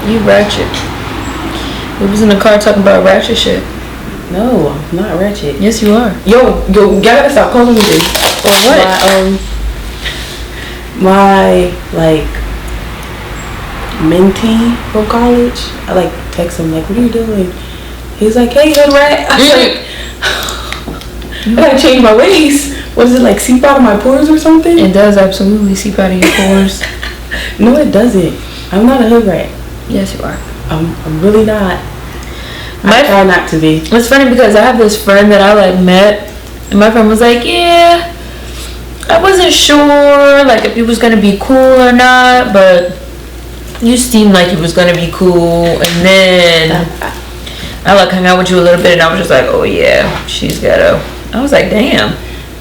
You ratchet. We was in the car talking about ratchet shit. No, I'm not ratchet. Yes, you are. Yo, y'all gotta stop calling me this. Or what? My like mentee from college. I like text him like, "What are you doing?" He's like, "Hey, hood rat." I was like, I gotta change my ways. What is it, like seep out of my pores or something? It does absolutely seep out of your pores. No, it doesn't. I'm not a hood rat. Yes, you are. I'm really not. I try not to be. It's funny because I have this friend that I like met, and my friend was like, "Yeah, I wasn't sure like if he was gonna be cool or not, but you seemed like he was gonna be cool." And then I like hung out with you a little bit, and I was just like, "Oh yeah, she's ghetto." I was like, "Damn."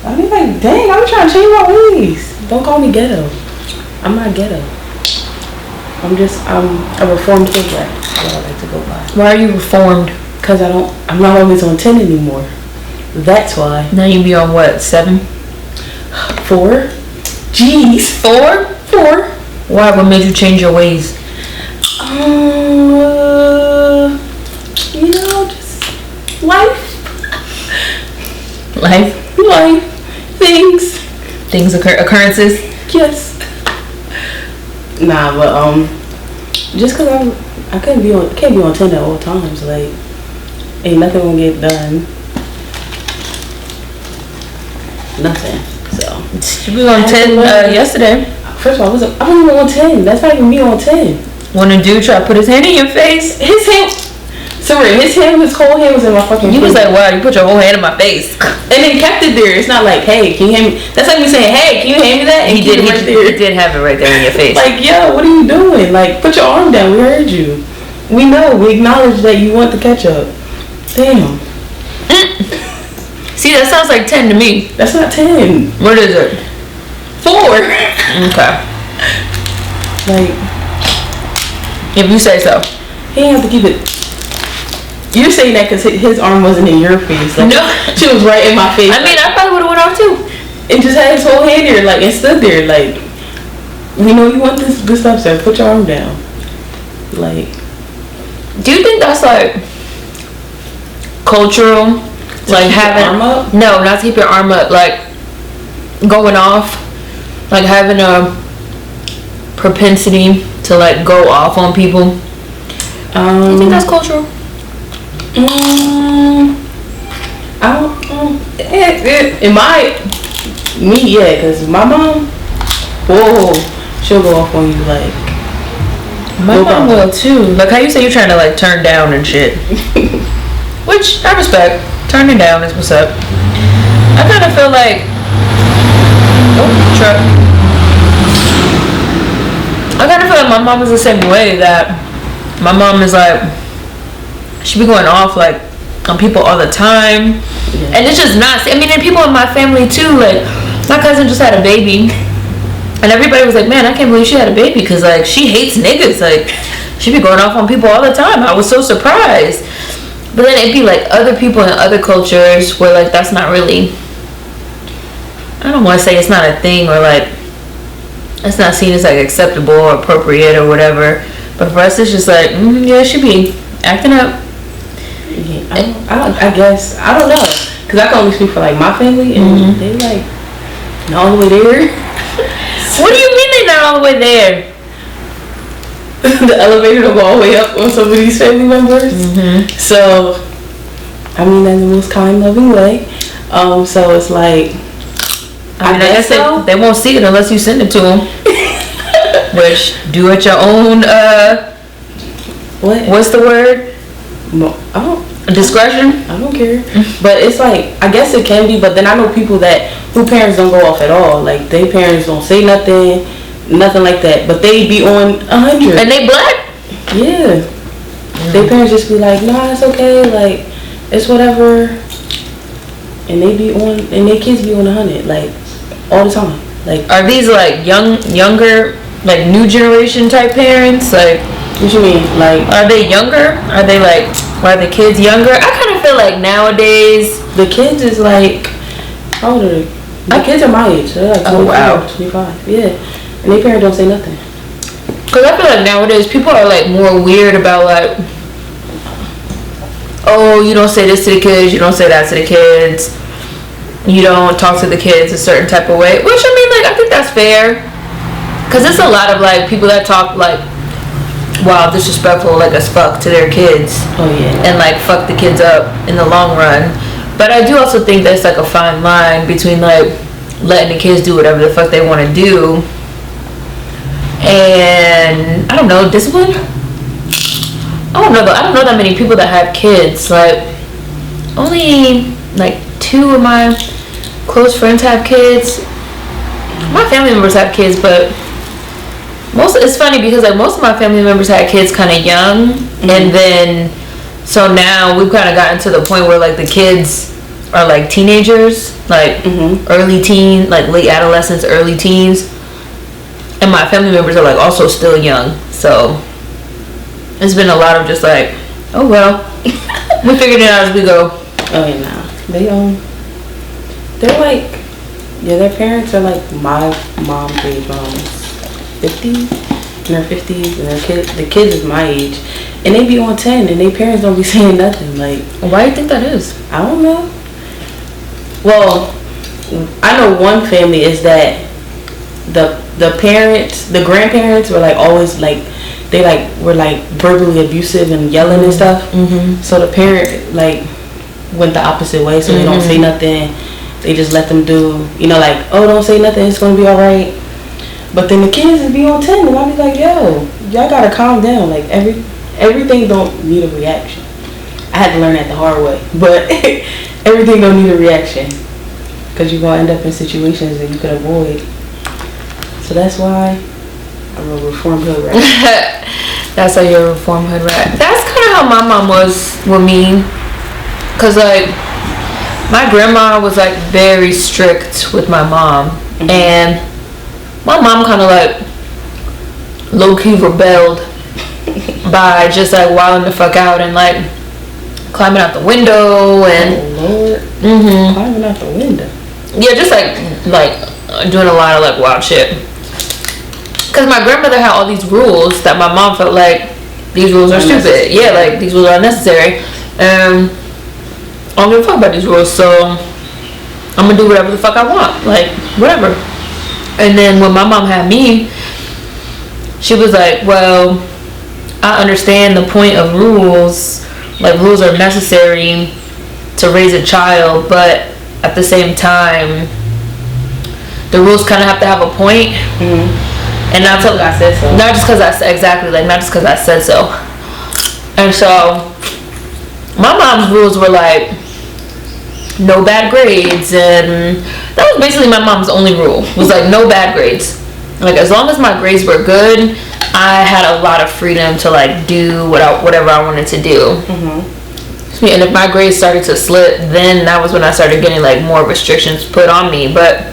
I was like, "Dang, I'm trying to change my ways." Don't call me ghetto. I'm not ghetto. I'm a reformed hood rat. That's what I like to go by. Why are you reformed? Cause I'm not always on 10 anymore. That's why. Now you be on what, 7? 4? Jeez. 4? Why? What made you change your ways? Just life. Life, things, occurrences. Yes. Nah, but just cause I can't be on 10 at all times. Like, ain't nothing gonna get done. Nothing. So you was on 10 yesterday. First of all, I wasn't even on 10. That's not even me on 10. When a dude tried to put his hand in your face, his whole hand was in my fucking face. You was like, wow, you put your whole hand in my face. And then kept it there. It's not like, hey, can you hand me? That's like me saying, hey, can you hand me that? And he did have it right there in your face. Like, yo, what are you doing? Like, put your arm down. We heard you. We know. We acknowledge that you want the ketchup. Damn. See, that sounds like 10 to me. That's not 10. What is it? 4. Okay. Like, if you say so. He didn't have to keep it. You're saying that because his arm wasn't in your face. Like, no. She was right in my face. I mean, I probably would have went off too. And just had his whole hand there, like, and stood there, like, we know you want this stuff, sir. Put your arm down. Like, do you think that's like cultural? Like having arm up? No, not to keep your arm up. Like going off, like having a propensity to like go off on people. You think that's cultural? I don't. Yeah, because my mom, whoa, she'll go off on you like. My mom will too. Like how you say you're trying to like turn down and shit. Which I respect. Turning down is what's up. I kind of feel like, truck. I kind of feel like my mom is the same way. That my mom is like, she be going off like on people all the time, and it's just not. I mean, and people in my family too. Like my cousin just had a baby, and everybody was like, "Man, I can't believe she had a baby," because like she hates niggas. Like she be going off on people all the time. I was so surprised. But then it'd be like other people in other cultures where like that's not really, I don't want to say it's not a thing or like it's not seen as like acceptable or appropriate or whatever. But for us it's just like, yeah, she be acting up. Yeah, I guess, I don't know. Because I can only speak for like my family and they like not all the way there. What do you mean they not all the way there? The elevator will go all the way up on some of these family members. So, I mean, in the most kind, loving way. So it's like, I guess they won't see it unless you send it to them. Which, do at your own, what's the word? Discretion? I don't care. But it's like, I guess it can be, but then I know people who parents don't go off at all. Like, their parents don't say nothing like that. But they be on 100. And they black? Yeah. Their parents just be like, nah, it's okay. Like, it's whatever. And they be on, and their kids be on 100. Like, all the time. Like, are these like younger, like new generation type parents? Like, what you mean? Like, are they younger? Are the kids younger? I kind of feel like nowadays the kids is like, how old are they? The kids are my age. They're like 24, 25. Yeah. And their parents don't say nothing. Cause I feel like nowadays people are like more weird about like, oh, you don't say this to the kids, you don't say that to the kids, you don't talk to the kids a certain type of way. Which I mean, like, I think that's fair. Cause there's a lot of like people that talk like, wow, disrespectful like as fuck to their kids. Oh yeah. And like fuck the kids up in the long run. But I do also think there's like a fine line between like letting the kids do whatever the fuck they want to do and I don't know, discipline. I don't know though. I don't know that many people that have kids. Like only like 2 of my close friends have kids. My family members have kids, but it's funny because like most of my family members had kids kind of young, and then so now we've kind of gotten to the point where like the kids are like teenagers, like early teen, like late adolescents, early teens, and my family members are like also still young. So it's been a lot of just like, oh well, we figured it out as we go. Oh yeah, nah. They're like, yeah, their parents are like my mom's age. Mom's 50, in their 50s, and the kids is my age, and they be on 10, and their parents don't be saying nothing. Like, why do you think that is? I don't know. Well, I know one family is that the parents, the grandparents were like always like, they like were like verbally abusive and yelling and stuff. So the parent like went the opposite way, so they don't say nothing. They just let them do, you know, like, oh, don't say nothing, it's gonna be all right. But then the kids would be on 10, and I'll be like, yo, y'all gotta calm down. Like everything don't need a reaction. I had to learn that the hard way, but everything don't need a reaction, because you're gonna end up in situations that you could avoid. So that's why I'm a reformed hood rat. That's how you're a reformed hood rat. That's kind of how my mom was with me, cause like my grandma was like very strict with my mom, and my mom kind of like low-key rebelled by just like wilding the fuck out and like climbing out the window and Climbing out the window. Yeah, just like doing a lot of like wild shit. Cause my grandmother had all these rules that my mom felt like these rules are stupid. Yeah, like these rules are unnecessary. I don't give a fuck about these rules, so I'm gonna do whatever the fuck I want. Like whatever. And then when my mom had me, she was like, well, I understand the point of rules. Like, rules are necessary to raise a child, but at the same time, the rules kind of have to have a point. And not just because I said so. Not just because I said, exactly, like, not just because I said so. And so, my mom's rules were like, no bad grades, and that was basically my mom's only rule, was like no bad grades. Like as long as my grades were good, I had a lot of freedom to like do whatever I wanted to do. And if my grades started to slip, then that was when I started getting like more restrictions put on me. But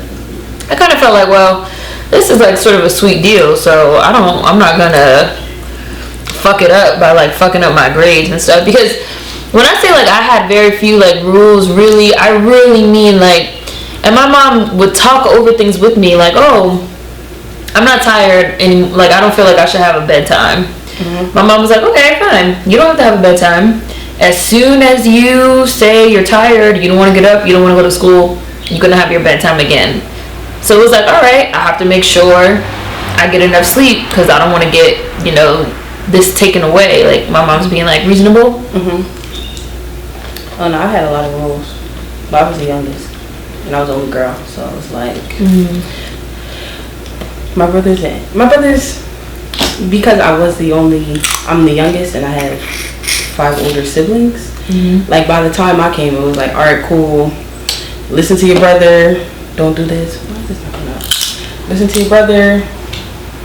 I kind of felt like, well, this is like sort of a sweet deal, so I'm not gonna fuck it up by like fucking up my grades and stuff. Because when I say like I had very few like rules, I really mean like, and my mom would talk over things with me like, oh, I'm not tired and like I don't feel like I should have a bedtime. My mom was like, okay, fine, you don't have to have a bedtime. As soon as you say you're tired, you don't want to get up, you don't want to go to school, you're gonna have your bedtime again. So it was like, all right, I have to make sure I get enough sleep because I don't want to get, you know, this taken away. Like my mom's being like reasonable. Oh no, I had a lot of rules, but I was the youngest, and I was the only girl, so it was like my brothers, because I'm the youngest, and I had 5 older siblings. Like by the time I came, it was like, all right, cool, listen to your brother, don't do this. Why is this not coming up? Listen to your brother.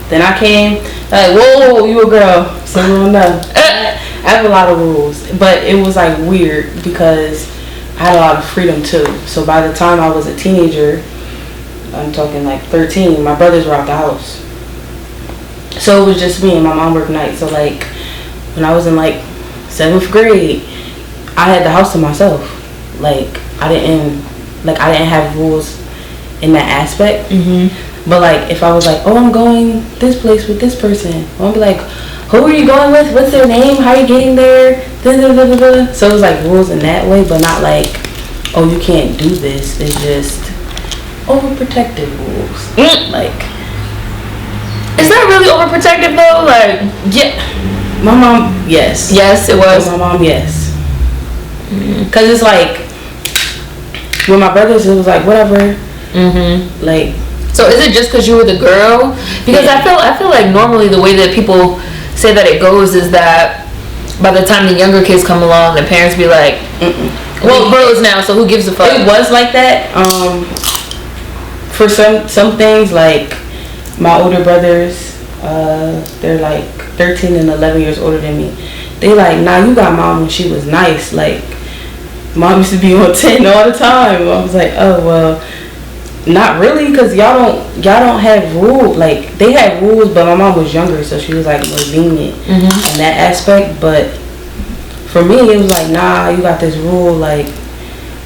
Then I came, like, whoa, you a girl, so you don't know. I have a lot of rules, but it was like weird because I had a lot of freedom too. So by the time I was a teenager, I'm talking like 13, my brothers were out the house. So it was just me and my mom worked nights. So like when I was in like 7th grade, I had the house to myself. Like I didn't have rules in that aspect. But like, if I was like, oh, I'm going this place with this person, I'll be like, who are you going with? What's their name? How are you getting there? Da, da, da, da, da. So it's like rules in that way, but not like, oh, you can't do this. It's just overprotective rules. Like, is that really overprotective though? Like, yeah. My mom, yes. Yes, it was. My mom, yes. Cause it's like with my brothers, it was like whatever. Like. So is it just because you were the girl? Because I feel like normally the way that people say that it goes is that by the time the younger kids come along, the parents be like, well, bros now, so who gives a fuck? It was like that. For some things, like my older brothers, they're like 13 and 11 years older than me. They like, nah, you got mom when she was nice. Like, mom used to be on 10 all the time. I was like, oh well. Not really, because y'all don't have rules. Like, they had rules, but my mom was younger, so she was like more lenient in that aspect. But for me, it was like, nah, you got this rule. Like,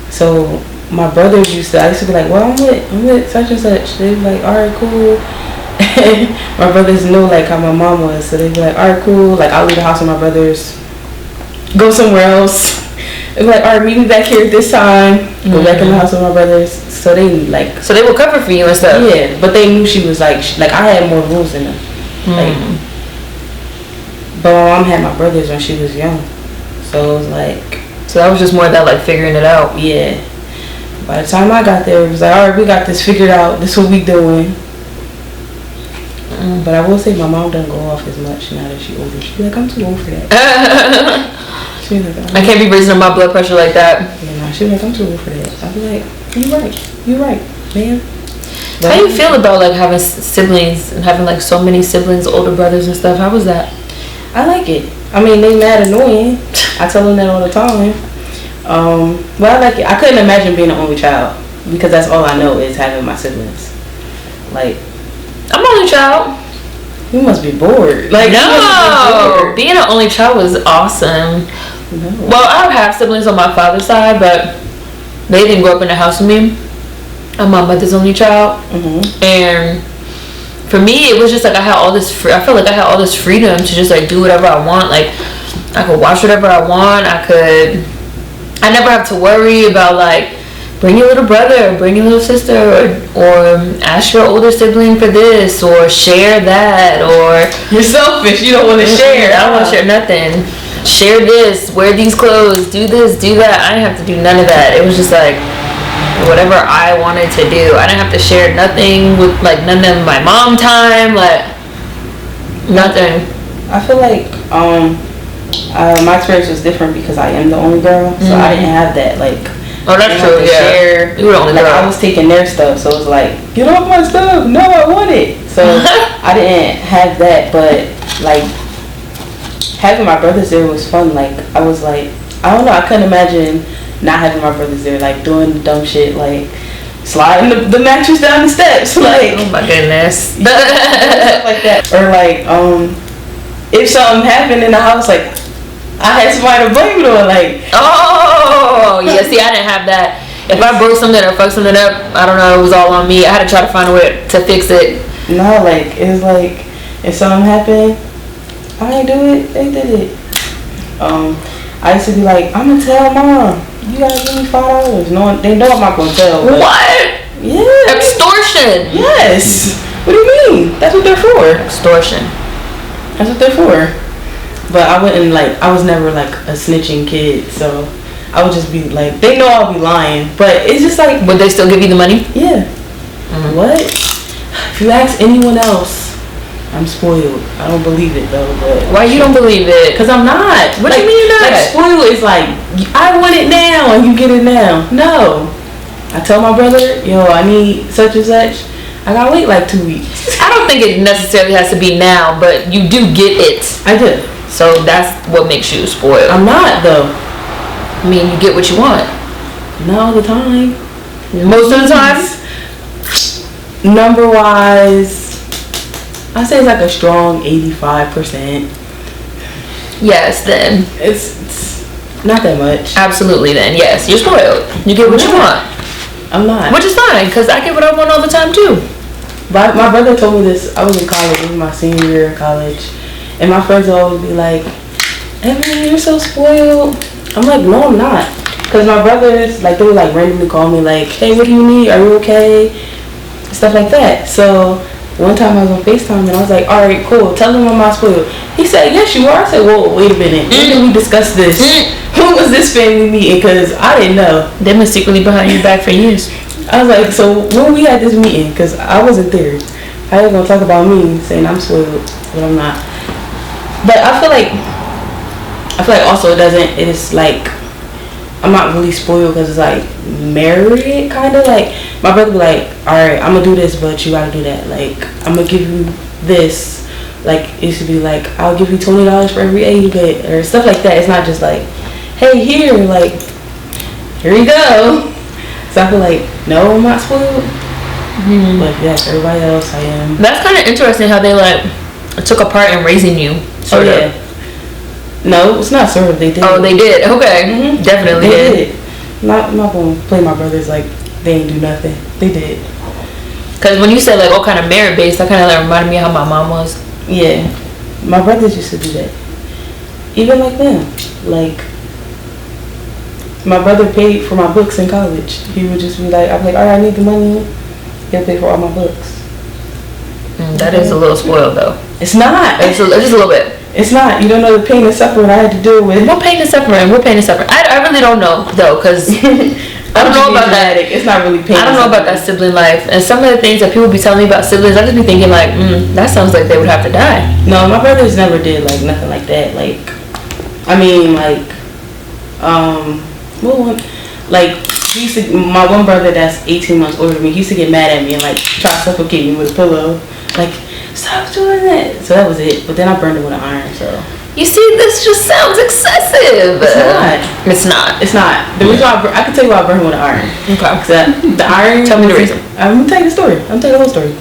so my brothers I used to be like, well, I'm with such and such. They'd be like, all right, cool. My brothers know like how my mom was, so they'd be like, all right, cool. Like, I'll leave the house with my brothers, go somewhere else. They'd be like, all right, meet me back here at this time. Go back in the house with my brothers. So they like. So they would cover for you and stuff. Yeah, but they knew she was like I had more rules than them. Like, but my mom had my brothers when she was young, so it was like. So that was just more that like figuring it out. Yeah. By the time I got there, it was like, all right, we got this figured out. This is what we doing. But I will say my mom doesn't go off as much now that she's older. She's like, I'm too old for that. She's like, I can't be raising up my blood pressure like that. Yeah, she's like, I'm too old for that. I'll be like, you're right, man. But how do you feel about like having siblings and having like so many siblings, older brothers and stuff? How was that? I like it. I mean, they mad annoying. I tell them that all the time. But I like it. I couldn't imagine being an only child because that's all I know is having my siblings. Like, I'm an only child. You must be bored. Like, no, being an only child was awesome. No. Well, I have siblings on my father's side, but they didn't grow up in the house with me. I'm my mother's only child, and for me, it was just like I had all this. I felt like I had all this freedom to just like do whatever I want. Like, I could watch whatever I want. I never have to worry about like bring your little brother, or bring your little sister, or ask your older sibling for this, or share that, or you're selfish. You don't want to share. I don't want to share nothing. Share this, wear these clothes, do this, do that. I didn't have to do none of that. It was just like whatever I wanted to do. I didn't have to share nothing with like none of my mom time, like nothing. I feel like my experience was different because I am the only girl, so I didn't have that like. Oh, that's true. Yeah. Share. You were the only girl. I was taking their stuff, so it was like, get off my stuff. No, I want it. So I didn't have that, but like having my brothers there was fun. Like, I was like, I don't know, I couldn't imagine not having my brothers there, like doing dumb shit, like sliding the mattress down the steps, like, oh my goodness, stuff like that. Or like if something happened in the house, like I had somebody to blame it on, like, oh yeah, see, I didn't have that. If I broke something or fucked something up, I don't know, it was all on me. I had to try to find a way to fix it. No, like, it was like if something happened, I ain't do it, they did it. I used to be like, I'm gonna tell mom, you gotta give me $5. No, they know I'm not gonna tell. What? Yeah. Extortion. Yes. What do you mean? That's what they're for. Extortion. That's what they're for. But I wouldn't, like, I was never like a snitching kid, so I would just be like, they know I'll be lying, but it's just like. Would they still give you the money? Yeah. What? If you ask anyone else, I'm spoiled. I don't believe it though. But why you don't believe it? Cause I'm not. What do you mean you're not? Like, spoiled is like, I want it now and you get it now. No. I tell my brother, yo, I need such and such. I gotta wait like 2 weeks. I don't think it necessarily has to be now, but you do get it. I do. So that's what makes you spoiled. I'm not though. I mean, you get what you want. Not all the time. Most of the time? Number wise, I say it's like a strong 85%. Yes, then. It's not that much. Absolutely, then. Yes, you're spoiled. You get what you want. I'm not. Which is fine, because I get what I want all the time, too. But my brother told me this. I was in college. It was my senior year in college, and my friends would always be like, "Ebony, you're so spoiled." I'm like, "No, I'm not." Cause my brothers, like, they would like randomly call me like, "Hey, what do you need? Are you okay?" Stuff like that. So one time I was on FaceTime and I was like, "All right, cool. Tell them I'm not spoiled." He said, "Yes, you are." I said, "Whoa, wait a minute. When did we discuss this? Who was this family meeting?" Cause I didn't know. They've been secretly behind your back for years. I was like, "So when we had this meeting?" Cause I wasn't there. I was gonna talk about me saying I'm spoiled, but I'm not. But I feel like also it is like, I'm not really spoiled because it's like married, kind of like my brother be like, "All right, I'm gonna do this, but you gotta do that. Like, I'm gonna give you this. Like, it should be like, I'll give you $20 for every A you get," or stuff like that. It's not just like, "Hey, here, like, here you go." So I feel like, no, I'm not spoiled. Mm-hmm. But yes, everybody else I am. That's kind of interesting how they like took a part in raising you. Sort of. No, it's not sort of. They did. Oh, they did. Okay, mm-hmm. Definitely they did. I'm not gonna play my brothers like they ain't do nothing. They did. Cause when you said like what kind of merit based, that kind of like reminded me of how my mom was. Yeah, my brothers used to do that. Even like them, like my brother paid for my books in college. He would just be like, "I'm like, all right, I need the money." He'll pay for all my books. That is a little spoiled though. It's not. It's just a little bit. It's not. You don't know the pain and suffering I had to deal with. What pain and suffering? What pain and suffering? I really don't know though, cause I don't know about that. It's not really pain. I don't know about that sibling life, and some of the things that people be telling me about siblings, I just be thinking like, that sounds like they would have to die. No, my brothers never did like nothing like that. Like, I mean, like, like he used to, my one brother that's 18 months older than me, he used to get mad at me and like try to suffocate me with a pillow, like, "Stop doing that." So that was it. But then I burned it with an iron. So you see, this just sounds excessive. It's not. It's not. It's not. The reason why I can tell you why I burned it with an iron. Okay. The iron. Tell me the reason. I'm gonna tell you the story. I'm gonna tell you the whole story.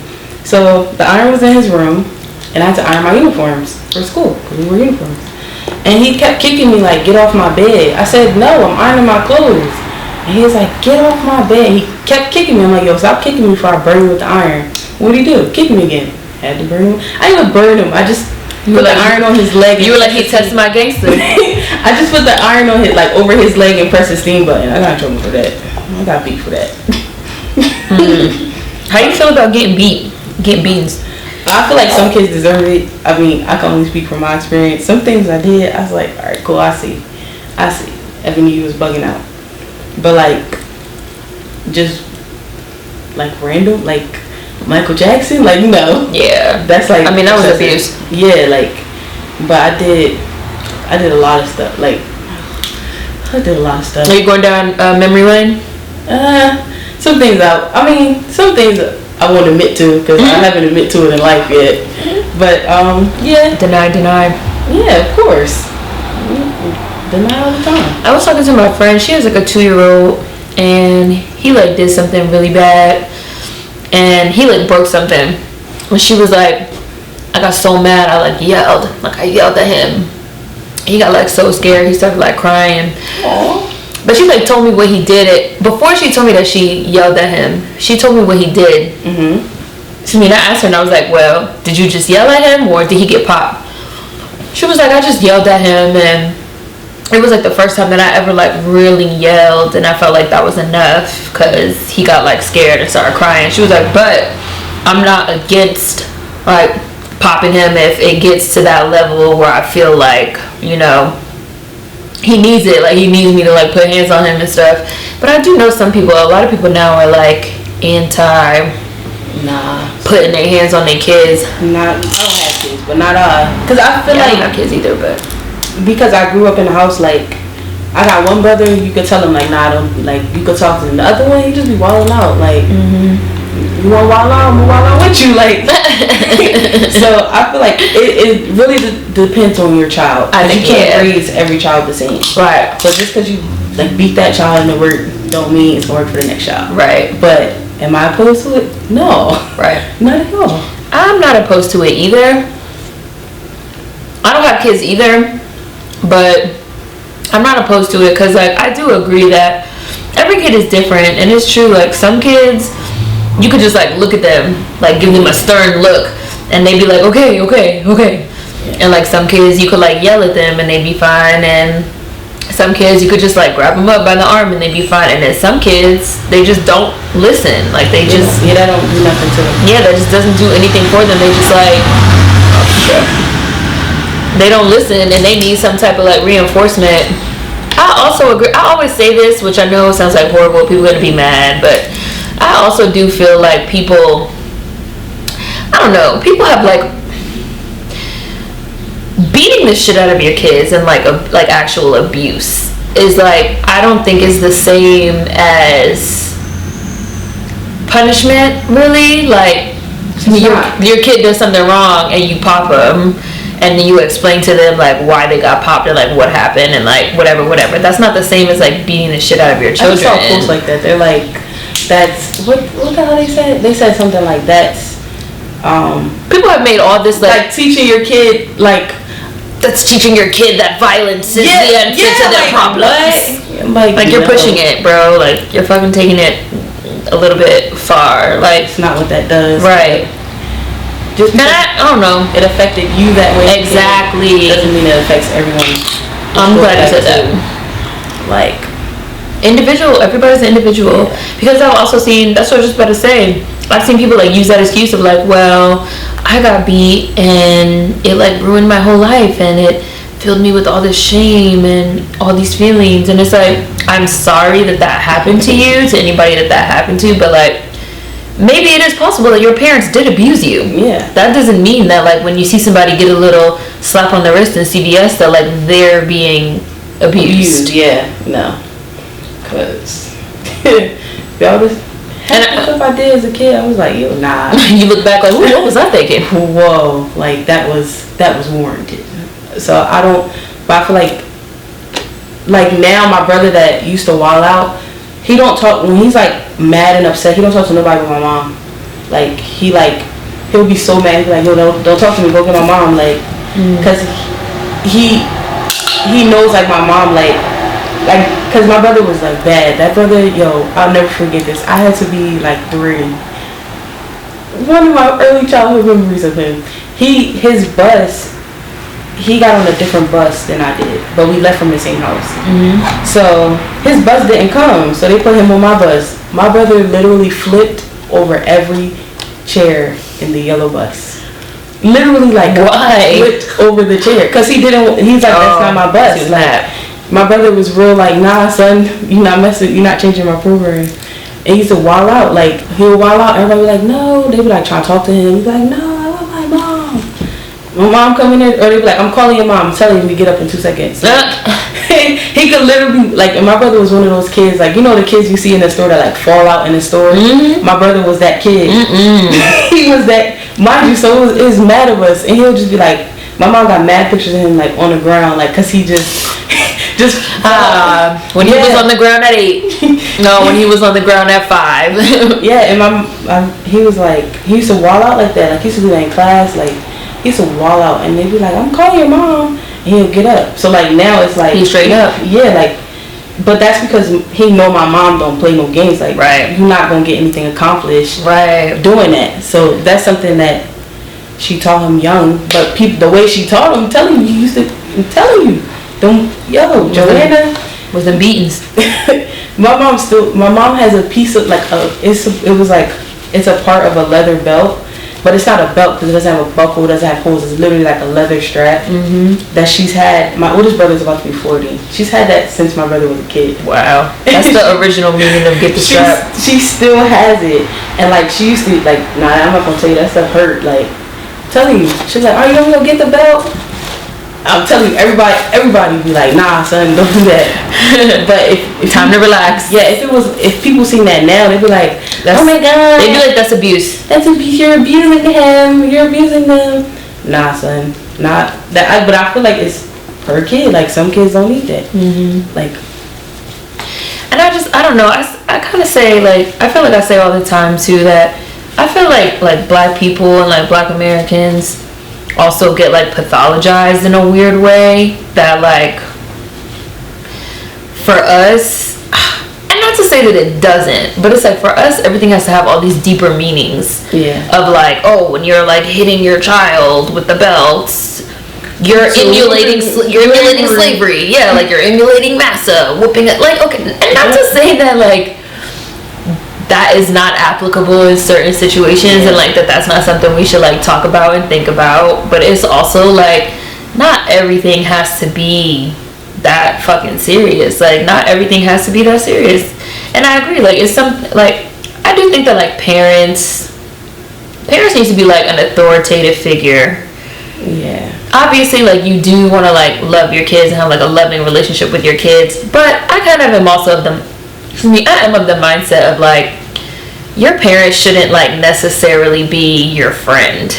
So the iron was in his room, and I had to iron my uniforms for school because we wore uniforms. And he kept kicking me like, "Get off my bed." I said, "No, I'm ironing my clothes." And he was like, "Get off my bed." He kept kicking me. I'm like, "Yo, stop kicking me before I burn you with the iron." What did he do? Kick me again. Had to burn him. I didn't even burn him. I just put the iron on his leg. You were like, he tested my gangster. I just put the iron on his, like, over his leg and pressed the steam button. I got in trouble for that. I got beat for that. How you feel about getting beatings? I feel like some kids deserve it. I mean, I can only speak from my experience. Some things I did, I was like, all right, cool, I see. Ebony, you was bugging out. But like, just like random, like Michael Jackson, like, no. Yeah. That's like, I mean, that was abuse. Yeah, like, but I did a lot of stuff. Like, I did a lot of stuff. Are you going down memory lane? Some things I won't admit to because I haven't admit to it in life yet. But yeah. Deny. Yeah, of course. Deny all the time. I was talking to my friend. She has like a 2-year-old, and he like did something really bad, and he like broke something. When she was like, I got so mad, I yelled at him. He got like so scared. He started like crying. Aww. But she like told me what he did. Before she told me that she yelled at him, she told me what he did. So I asked her and I was like, "Well, did you just yell at him or did he get popped?" She was like, "I just yelled at him, and it was like the first time that I ever like really yelled, and I felt like that was enough because he got like scared and started crying." She was like, "But I'm not against like popping him if it gets to that level where I feel like, you know, he needs it, like he needs me to like put hands on him and stuff." But I do know a lot of people now are like anti putting their hands on their kids. I don't have kids, but not because I feel like I don't have kids either, but because I grew up in a house, like, I got one brother, you could tell him like, nah, don't, like, you could talk to him. The other one, he just be wilding out, like, you want to wild out, I'm gonna wild out with you, like. So I feel like it really depends on your child. I think you can't raise every child the same. Right. So just because you like beat that child in the work, don't mean it's gonna work for the next child. Right. But am I opposed to it? No. Right. Not at all. I'm not opposed to it either. I don't have kids either, but I'm not opposed to it because like I do agree that every kid is different, and it's true, like some kids you could just like look at them, like give them a stern look, and they'd be like, okay, okay, okay. And like some kids, you could like yell at them and they'd be fine, and some kids you could just like grab them up by the arm and they'd be fine. And then some kids, they just don't listen. Like they just that don't do nothing to them. Yeah, that just doesn't do anything for them. They just like they don't listen, and they need some type of like reinforcement. I also agree. I always say this, which I know sounds like horrible. People are gonna be mad, but I also do feel like people, I don't know, people have like beating the shit out of your kids and like actual abuse is like, I don't think is the same as punishment, really. Like your kid does something wrong and you pop them, and then you explain to them like why they got popped or like what happened and like whatever. That's not the same as like beating the shit out of your children. I saw posts like that. They're like, that's what the hell they said? They said something like that's people have made all this like teaching your kid like. That's teaching your kid that violence is the answer to their problems. Like you're pushing it, bro. Like you're fucking taking it a little bit far. Like it's not what that does. Right. Just I don't know. It affected you that way. Exactly. Doesn't mean it affects everyone. I'm glad you said that. Like individual. Everybody's an individual. Because I've also seen. That's what I was just about to say. I've seen people like use that excuse of like, well, I got beat and it like ruined my whole life and it filled me with all this shame and all these feelings. And it's like, I'm sorry that happened to you, to anybody that happened to, but like maybe it is possible that your parents did abuse you. Yeah. That doesn't mean that like when you see somebody get a little slap on the wrist in CVS that like they're being abused. Yeah, no. Cause y'all just. And if I did as a kid, I was like, yo, nah. You look back like, what was I thinking? Whoa, like that was warranted. So I don't, but I feel like now my brother that used to wild out, he don't talk, when he's like mad and upset, he don't talk to nobody but my mom. Like he'll be so mad, he'll be like, yo, don't talk to me, go get my mom. Like, cause he knows like my mom, like, cause my brother was like bad. That brother, yo, I'll never forget this. I had to be like 3. One of my early childhood memories of him. His bus, he got on a different bus than I did, but we left from the same house. Mm-hmm. So his bus didn't come, so they put him on my bus. My brother literally flipped over every chair in the yellow bus. Literally, like, why? Flipped over the chair, cause he's like, that's not my bus. Like, my brother was real like, nah, son, you're not changing my program. And he used to wild out, like, he'll wild out, everybody be like, no, they be like trying to talk to him, he'd be like, no, I want my mom. My mom coming in, or they be like, I'm calling your mom, I'm telling you to get up in 2 seconds. He could literally, like, and my brother was one of those kids, like, you know the kids you see in the store that like fall out in the store? Mm-hmm. My brother was that kid. He was that, mind you, so it was mad of us, and he'll just be like, my mom got mad pictures of him like on the ground, like, cause he just when he was on the ground at 8. No, when he was on the ground at 5. Yeah, and he was like, he used to wall out like that. Like he used to do that in class. Like he used to wall out, and they'd be like, "I'm calling your mom," and he'll get up. So like now it's like he's straight up. Yeah, like, but that's because he know my mom don't play no games. Like, right, you're not gonna get anything accomplished, right, doing that. So that's something that she taught him young. But the way she taught him, telling you. Joanna was the beatings. my mom has a piece of like it's a part of a leather belt, but it's not a belt because it doesn't have a buckle, it doesn't have holes. It's literally like a leather strap that she's had. My oldest brother's about to be 40. She's had that since my brother was a kid. Wow, that's the original meaning of get the strap. She still has it, and like she used to like, nah, I'm not gonna tell you that stuff hurt. Like, I'm telling you, she's like, are you gonna go get the belt? I'm telling you, everybody be like, nah, son, don't do that. But if time to relax. Yeah, if people seen that now, they'd be like, oh my god, they'd be like, that's abuse. That's abuse. You're abusing him. You're abusing them. Nah, son, not that. But I feel like it's per kid. Like some kids don't need that. Like, and I don't know. I kind of say like, I feel like I say all the time too that I feel like black people and like black Americans also get like pathologized in a weird way that like for us, and not to say that it doesn't, but it's like for us, everything has to have all these deeper meanings. Yeah. Of like, oh, when you're like hitting your child with the belts, you're emulating slavery. Yeah, like you're emulating massa, whooping it. Like, okay, and not to say that like that is not applicable in certain situations, and like that's not something we should like talk about and think about. But it's also like not everything has to be that fucking serious. Like not everything has to be that serious. And I agree. Like it's some like I do think that like parents need to be like an authoritative figure. Yeah. Obviously, like you do want to like love your kids and have like a loving relationship with your kids, but I kind of am also of the I am of the mindset of like your parents shouldn't like necessarily be your friend.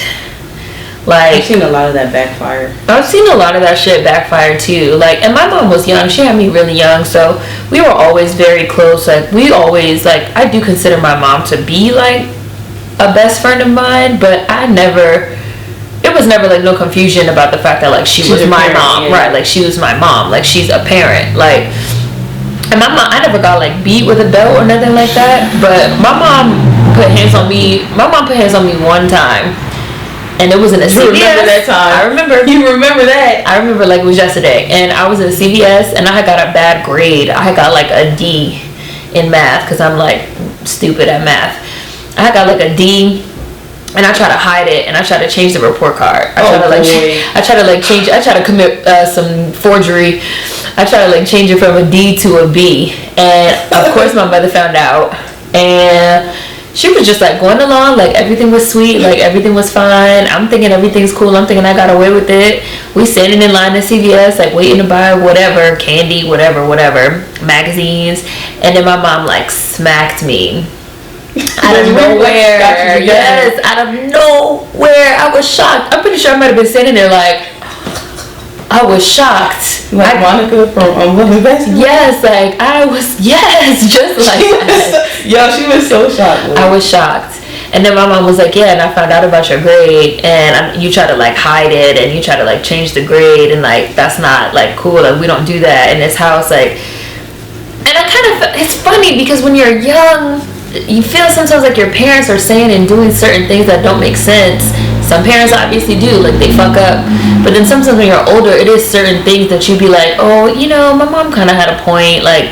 Like I've seen a lot of that backfire. I've seen a lot of that shit backfire too. Like, and my mom was young. She had me really young, so we were always very close. Like, we always like I do consider my mom to be like a best friend of mine, but it was never like no confusion about the fact that like she's was my parent, mom, yeah. Right? Like she was my mom. Like she's a parent. Like, and my mom, I never got like beat with a belt or nothing like that. But my mom put hands on me. My mom put hands on me one time. And it was in a CVS. You remember that time? I remember. You remember that? I remember like it was yesterday. And I was in a CVS and I had got a bad grade. I had got like a D in math because I'm like stupid at math. I had got like a D and I tried to hide it and I tried to change the report card. I tried to commit some forgery. I tried to like change it from a D to a B. And of course my mother found out. And she was just like going along, like everything was sweet, like everything was fine. I'm thinking everything's cool. I'm thinking I got away with it. We standing in line at CVS, like waiting to buy whatever, candy, whatever, magazines. And then my mom like smacked me out of nowhere. Yes, out of nowhere. I was shocked. I'm pretty sure I might have been standing there like, I was shocked. Like Monica from Women's Basketball? Yes, like I was, just like that. Yo, she was so shocked. I was shocked. And then my mom was like, yeah, and I found out about your grade, and you try to like hide it, and you try to like change the grade, and like that's not like cool, like we don't do that in this house, like. And I kind of, it's funny because when you're young, you feel sometimes like your parents are saying and doing certain things that don't make sense. Some parents obviously do, like they fuck up. But then sometimes when you're older, it is certain things that you be like, oh, you know, my mom kind of had a point, like.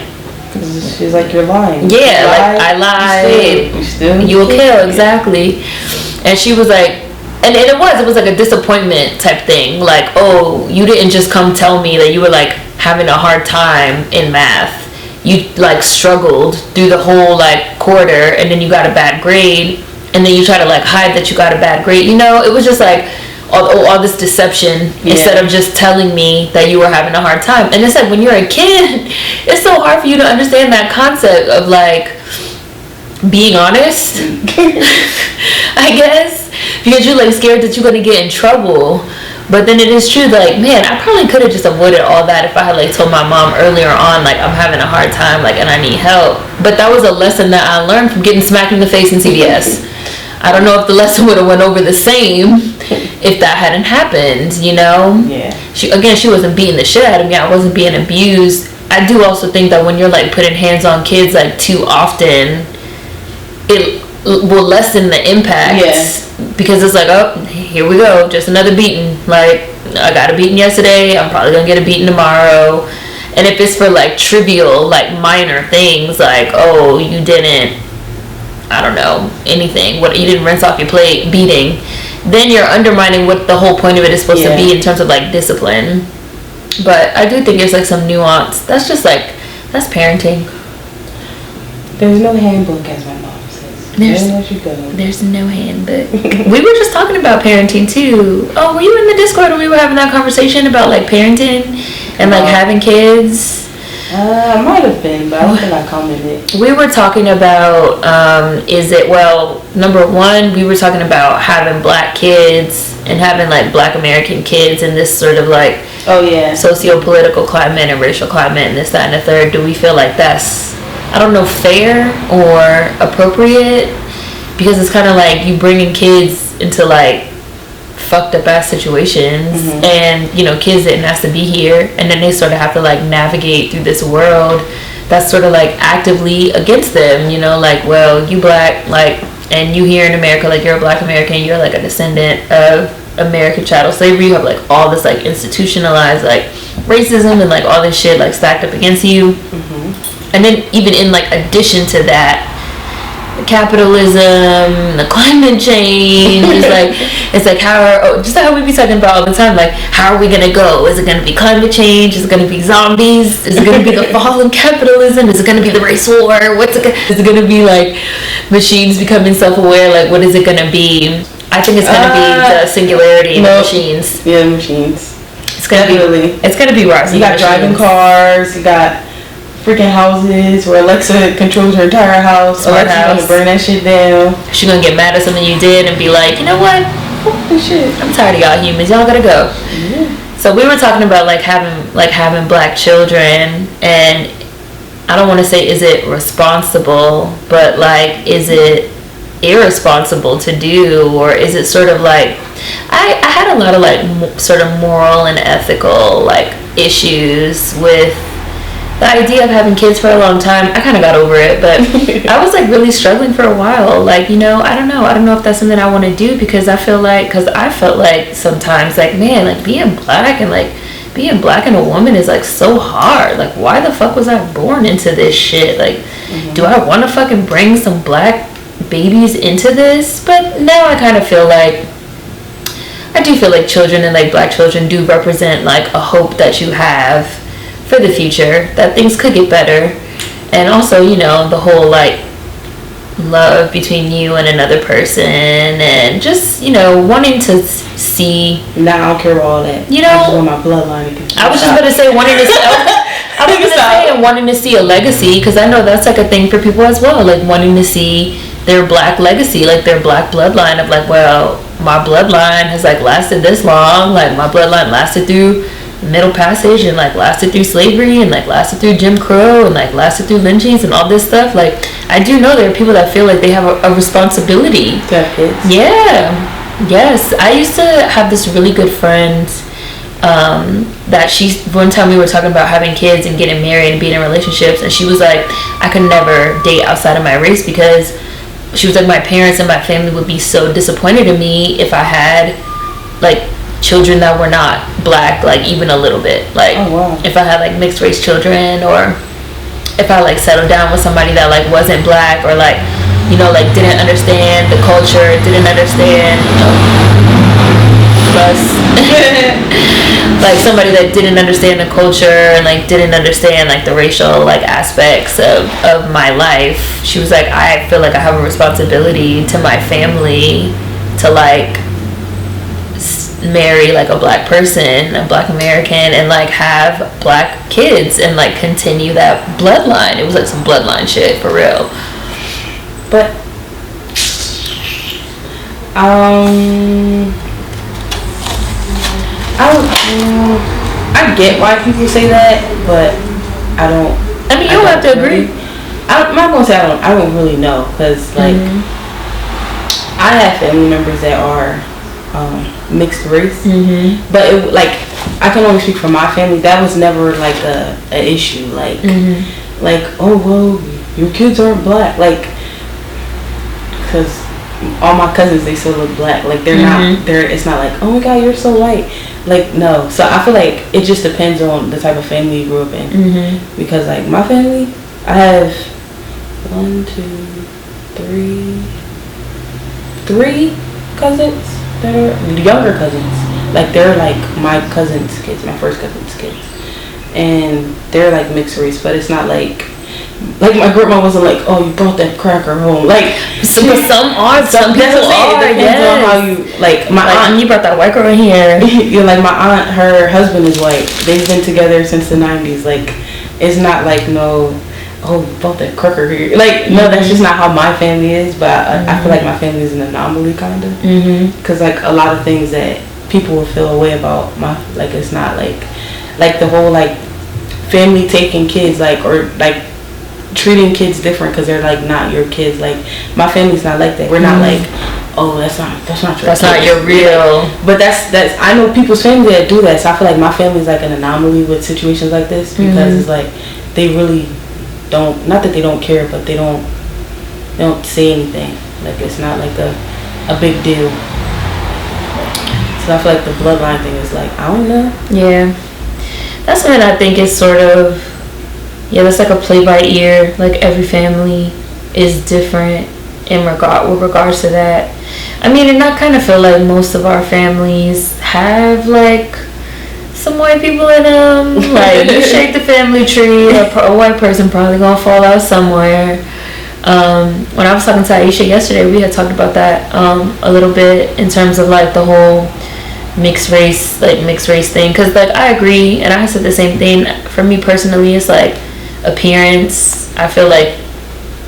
She's like, you're lying. Yeah, like I lied. You will kill, exactly. And she was like, and it was like a disappointment type thing. Like, oh, you didn't just come tell me that you were like having a hard time in math. You like struggled through the whole like quarter, and then you got a bad grade, and then you try to like hide that you got a bad grade. You know, it was just like all this deception, instead of just telling me that you were having a hard time. And it's like when you're a kid, it's so hard for you to understand that concept of like being honest. I guess because you're like scared that you're gonna get in trouble. But then it is true, like, man, I probably could have just avoided all that if I had, like, told my mom earlier on, like, I'm having a hard time, like, and I need help. But that was a lesson that I learned from getting smacked in the face in CVS. I don't know if the lesson would have went over the same if that hadn't happened, you know? Yeah. She wasn't beating the shit out of me. I wasn't being abused. I do also think that when you're, like, putting hands on kids, like, too often, it will lessen the impact. Yes. Because it's like, oh, here we go, just another beating. Like, I got a beating yesterday, I'm probably gonna get a beating tomorrow. And if it's for like trivial, like minor things, like, oh, you didn't, I don't know, anything, what you didn't rinse off your plate, beating, then you're undermining what the whole point of it is supposed to be in terms of like discipline. But I do think there's like some nuance. That's just like, that's parenting. There's no handbook, as my mom says. There's no handbook. We were just talking about parenting too. Oh, were you in the Discord when we were having that conversation about like parenting and like having kids? I might have been, but I don't think I commented. We were talking about, number one, we were talking about having black kids and having like black American kids in this sort of like socio-political climate and racial climate and this, that, and the third. Do we feel like that's, I don't know, fair or appropriate? Because it's kind of like you bringing kids into like fucked up ass situations, and you know, kids didn't have to be here, and then they sort of have to like navigate through this world that's sort of like actively against them, you know, like, well, you black, like, and you here in America, like, you're a black American, you're like a descendant of American chattel slavery, you have like all this like institutionalized like racism and like all this shit like stacked up against you. And then even in like addition to that, capitalism, the climate change, it's like just how we be talking about all the time, like, how are we gonna go? Is it gonna be climate change? Is it gonna be zombies? Is it gonna be the fall of capitalism? Is it gonna be the race war? Is it gonna be like machines becoming self-aware? Like, what is it gonna be? I think it's gonna be the singularity of machines. Yeah, machines. It's gonna be rising. You got driving cars. You got freaking houses where Alexa controls her entire house. Alexa's gonna burn that shit down. She's gonna get mad at something you did and be like, you know what? Shit. I'm tired of y'all humans. Y'all gotta go. Yeah. So we were talking about like having black children, and I don't want to say is it responsible, but like, is it irresponsible to do, or is it sort of like, I had a lot of like sort of moral and ethical like issues with the idea of having kids for a long time. I kind of got over it, but I was like really struggling for a while. Like, you know, I don't know if that's something I want to do, because I felt like sometimes like, man, like being black and a woman is like so hard. Like, why the fuck was I born into this shit? Like, do I want to fucking bring some black babies into this? But now I kind of feel like, I do feel like children and like black children do represent like a hope that you have for the future, that things could get better. And also, you know, the whole like love between you and another person, and just, you know, wanting to see. Nah, I don't care about all that. You know, I just want my bloodline to I was just gonna say wanting to see a legacy, because I know that's like a thing for people as well, like wanting to see their black legacy, like their black bloodline of like, well, my bloodline has like lasted this long, like my bloodline lasted through Middle Passage, and like lasted through slavery, and like lasted through Jim Crow, and like lasted through lynchings and all this stuff. Like, I do know there are people that feel like they have a responsibility to have kids. Yeah. Yes. I used to have this really good friend that one time we were talking about having kids and getting married and being in relationships, and she was like, I could never date outside of my race, because she was like, my parents and my family would be so disappointed in me if I had like children that were not black, like even a little bit. Like, if I had like mixed race children, or if I like settled down with somebody that like wasn't black, or like, you know, like didn't understand the culture, didn't understand, you know, like somebody that didn't understand the culture and like didn't understand like the racial like aspects of my life. She was like, I feel like I have a responsibility to my family to like marry like a black person, a black American, and like have black kids and like continue that bloodline. It was like some bloodline shit for real. But I get why people say that, but I don't. I mean, you don't have to agree. I'm not gonna say I don't really know, because like I have family members that are mixed race, but it, like, I can only speak for my family. That was never like a issue, like like, oh well, your kids aren't black, like, because all my cousins, they still look black, like they're not, it's not like, oh my god, you're so white, like, no. So I feel like it just depends on the type of family you grew up in, because like my family, I have 1, 2, 3 cousins that are younger cousins, like they're like my cousin's kids, my first cousin's kids, and they're like mixed race, but it's not like my grandma wasn't like, oh, you brought that cracker home, like some are, some people are. It depends on how you, like my aunt, you brought that white girl in here. Yeah, like my aunt, her husband is white, they've been together since the 90s, like it's not like, no, oh, you brought that cracker here, like, no, that's just not how my family is. But I feel like my family is an anomaly kind of, because like a lot of things that people will feel away about my, like, it's not like the whole like family taking kids, like, or like treating kids different because they're like not your kids. Like my family's not like that. We're not like, oh, that's not your real. But that's I know people's family that do that. So I feel like my family's like an anomaly with situations like this, because it's like they really don't, not that they don't care, but they don't say anything. Like, it's not like a big deal. So I feel like the bloodline thing is like, I don't know. Yeah. That's when I think it's sort of, yeah, that's like a play by ear. Like, every family is different with regards to that. I mean, and I kind of feel like most of our families have, like, some white people in them. Like, you shake the family tree, a white person probably gonna fall out somewhere. When I was talking to Aisha yesterday, we had talked about that a little bit in terms of, like, the whole mixed race thing. Because, like, I agree, and I said the same thing. For me personally, it's like appearance. I feel like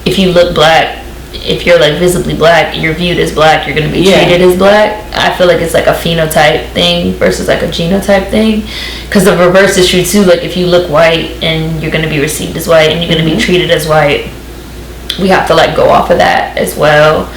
if you look black, if you're, like, visibly black, you're viewed as black, you're going to be treated as black. I feel like it's like a phenotype thing versus like a genotype thing, because the reverse is true too. Like, if you look white and you're going to be received as white and you're going to be treated as white, we have to, like, go off of that as well.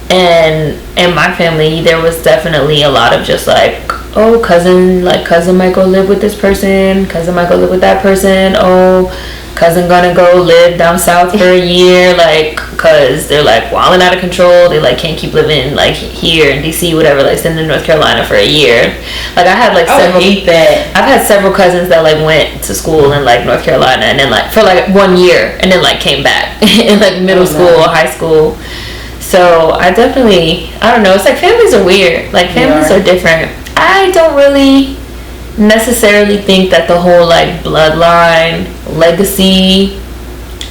And in my family, there was definitely a lot of just like, oh, cousin might go live with this person, cousin might go live with that person, oh, cousin gonna go live down south for a year, like, cause they're, like, wilding out of control. They, like, can't keep living, like, here in DC, whatever, like, send them to North Carolina for a year. Like, I had, like, several. I hate that. I've had several cousins that, like, went to school in, like, North Carolina and then, like, for, like, 1 year and then, like, came back in, like, middle school or high school. So I definitely, I don't know, it's like families are weird. Like, families are different. I don't really necessarily think that the whole, like, bloodline, legacy,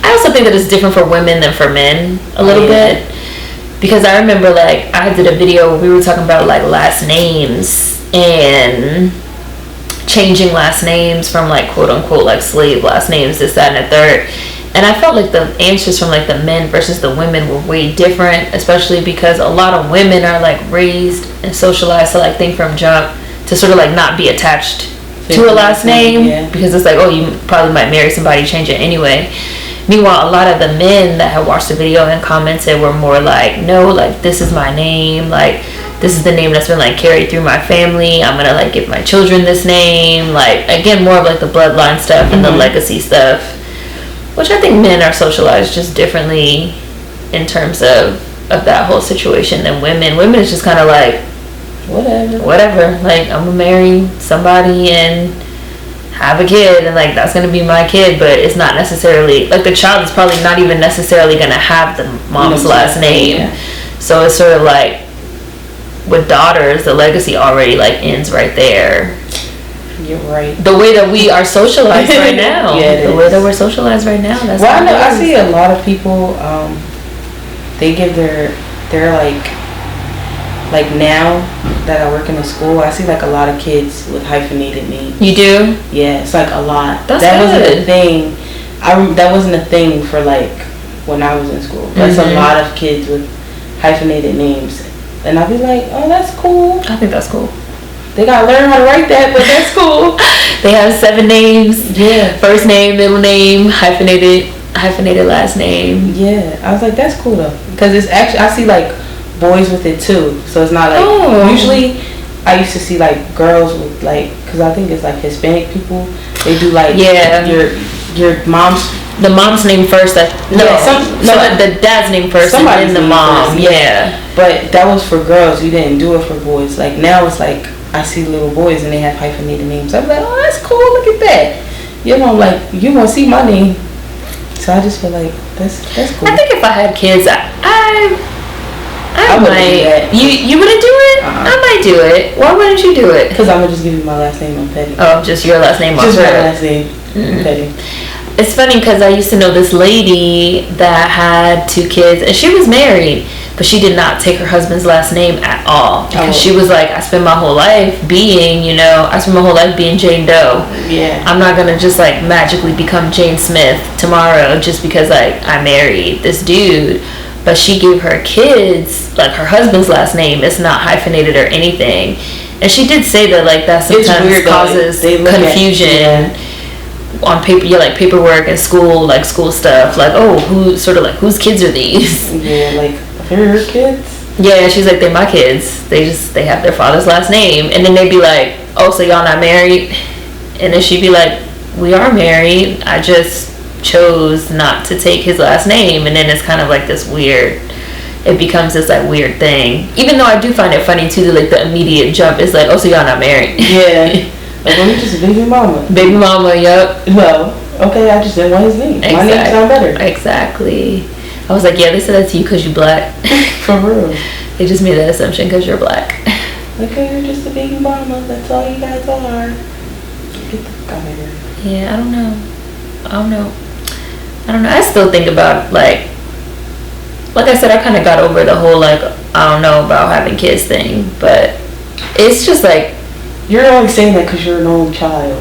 I also think that it's different for women than for men a little bit. Because I remember, like, I did a video where we were talking about, like, last names and changing last names from, like, quote unquote, like, slave last names, this, that, and the third. And I felt like the answers from, like, the men versus the women were way different, especially because a lot of women are, like, raised and socialized to, like, think from jump to sort of, like, not be attached to a last name, because it's like, oh, you probably might marry somebody, change it anyway. Meanwhile, a lot of the men that had watched the video and commented were more like, no, like, this is my name, like, this is the name that's been, like, carried through my family, I'm gonna, like, give my children this name, like, again, more of, like, the bloodline stuff and the legacy stuff. Which I think men are socialized just differently in terms of that whole situation than women. Women is just kind of like, whatever. Like, I'm gonna marry somebody and have a kid, and, like, that's gonna be my kid. But it's not necessarily, like, the child is probably not even necessarily gonna have the mom's last name. Yeah. So it's sort of like with daughters, the legacy already, like, ends right there. You're right. The way that we are socialized right now. The way that we're socialized right now. That's well, I see a lot of people. They give their like now that I work in a school, I see, like, a lot of kids with hyphenated names. You do? Yeah, it's, like, a lot. That wasn't a thing. That wasn't a thing for, like, when I was in school. That's a lot of kids with hyphenated names, and I'd be like, oh, that's cool. I think that's cool. They gotta learn how to write that, but that's cool. They have 7 names. Yeah. First name, middle name, hyphenated last name. Yeah. I was like, that's cool though. Because it's actually, I see, like, boys with it too. So it's not like, usually I used to see, like, girls with, like, because I think it's, like, Hispanic people. They do, like, your mom's. The mom's name first. The dad's name first and then the mom. Yeah. But that was for girls. You didn't do it for boys. Like, now it's like, I see little boys and they have hyphenated names. I'm like, oh, that's cool. Look at that. You know, like, you won't see my name. So I just feel like that's cool. I think if I had kids, I might. You wouldn't do it? I might do it. Why wouldn't you do it? Because I'm gonna just give you my last name. I'm petty. Oh, just your last name. Just my last name. Petty. It's funny because I used to know this lady that had 2 kids, and she was married, but she did not take her husband's last name at all. Because she was like, I spent my whole life being Jane Doe. Yeah. I'm not going to just, like, magically become Jane Smith tomorrow just because, like, I married this dude. But she gave her kids, like, her husband's last name. It's not hyphenated or anything. And she did say that, like, that sometimes causes confusion. On paper, like, paperwork and school stuff, like, oh, whose kids are these? Yeah, like, they're her kids? Yeah, she's like, they're my kids. They have their father's last name. And then they'd be like, oh, so y'all not married? And then she'd be like, we are married. I just chose not to take his last name, and then it's kind of like this weird. It becomes this like weird thing. Even though I do find it funny too, that like the immediate jump is like, oh, so y'all not married? Yeah. Like, well, he's just a baby mama. Baby mama, yep. Well, okay, I just didn't want his name. My name sound better. Exactly. I was like, yeah, they said that to you because you black. For real. They just made that assumption because you're black. Okay, you're just a baby mama. That's all you guys are. Get the fuck out of here. Yeah, I don't know. I still think about like I said, I kind of got over the whole like I don't know about having kids thing, but it's just like you're only saying that because you're an only child.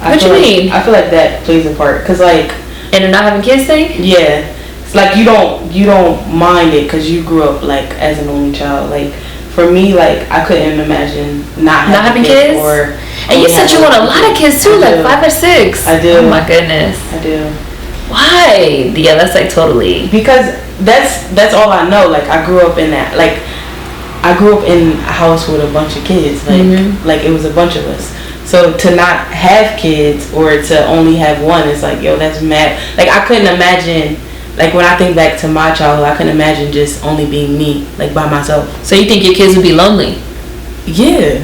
What you mean? I feel like that plays a part, cause like and not having kids thing. Yeah, it's like you don't mind it because you grew up like as an only child. Like for me, like I couldn't imagine not having kids. And you said you want a lot of kids too, like 5 or 6. I do. Oh my goodness. I do. Why? Yeah, that's like totally. Because that's all I know. Like I grew up in that. Like I grew up in a house with a bunch of kids. Like like it was a bunch of us. So to not have kids or to only have one, it's like, yo, that's mad. Like I couldn't imagine. Like when I think back to my childhood, I couldn't imagine just only being me, like by myself. So you think your kids would be lonely? Yeah.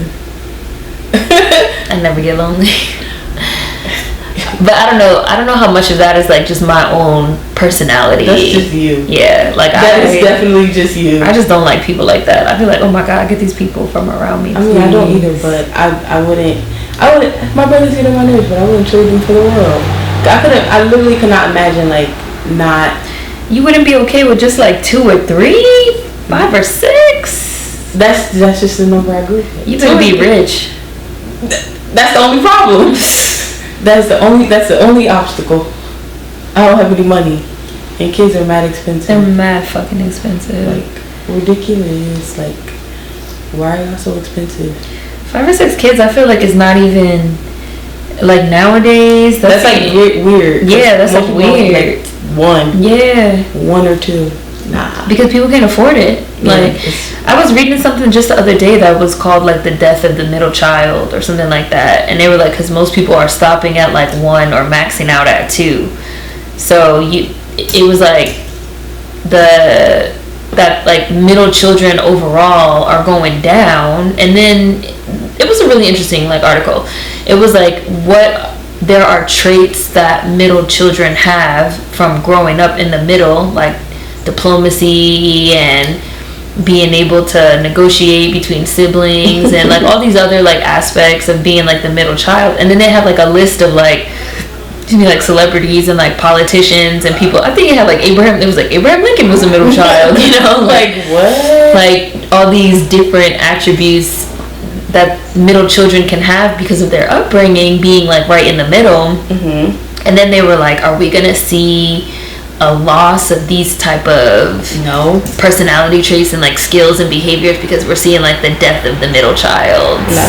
I never get lonely. But I don't know how much of that is like just my own personality. That's just you. Yeah, like that is definitely just you. I just don't like people like that. I feel like, oh my god, I get these people from around me. I mean, I don't either, but I wouldn't. My brothers get on my nerves, but I wouldn't trade them for the world. I literally could not imagine like not. You wouldn't be okay with just like 2 or 3, 5 or 6. That's just the number I grew up with. You could be rich. That's the only problem. That's the only obstacle. I don't have any money, and kids are mad expensive. They're mad fucking expensive. Like ridiculous. Like why are y'all so expensive? 5 or 6 kids, I feel like it's not even like nowadays. That's like weird. Yeah, that's like weird. Like 1. Yeah. 1 or 2. Nah. Because people can't afford it. Like, I was reading something just the other day that was called like the death of the middle child or something like that, and they were like, because most people are stopping at like 1 or maxing out at 2. So it was like that like middle children overall are going down, and then it was a really interesting like article. It was like there are traits that middle children have from growing up in the middle, like diplomacy and being able to negotiate between siblings and like all these other like aspects of being like the middle child. And then they have like a list of like celebrities and like politicians and people. I think it had like Abraham Lincoln was a middle child, you know, like what, like all these different attributes that middle children can have because of their upbringing being like right in the middle. And then they were like, are we gonna see a loss of these type of personality traits and like skills and behaviors because we're seeing like the death of the middle child? No,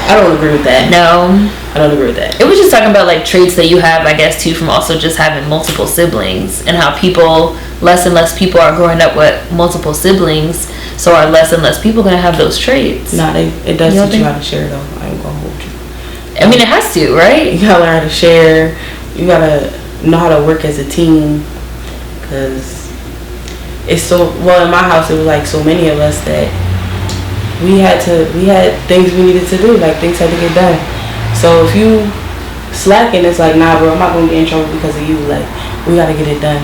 I don't agree with that. No, I don't agree with that. It was just talking about like traits that you have, I guess, too, from also just having multiple siblings, and how less and less people are growing up with multiple siblings, so are less and less people gonna have those traits. Nah, it does teach you how to share though. I ain't gonna hold you. I mean, it has to, right? You gotta learn how to share. You gotta know how to work as a team. Because it's in my house it was like so many of us that we had things we needed to do, like things had to get done. So if you slacking, it's like, nah bro, I'm not gonna get in trouble because of you, like we gotta get it done.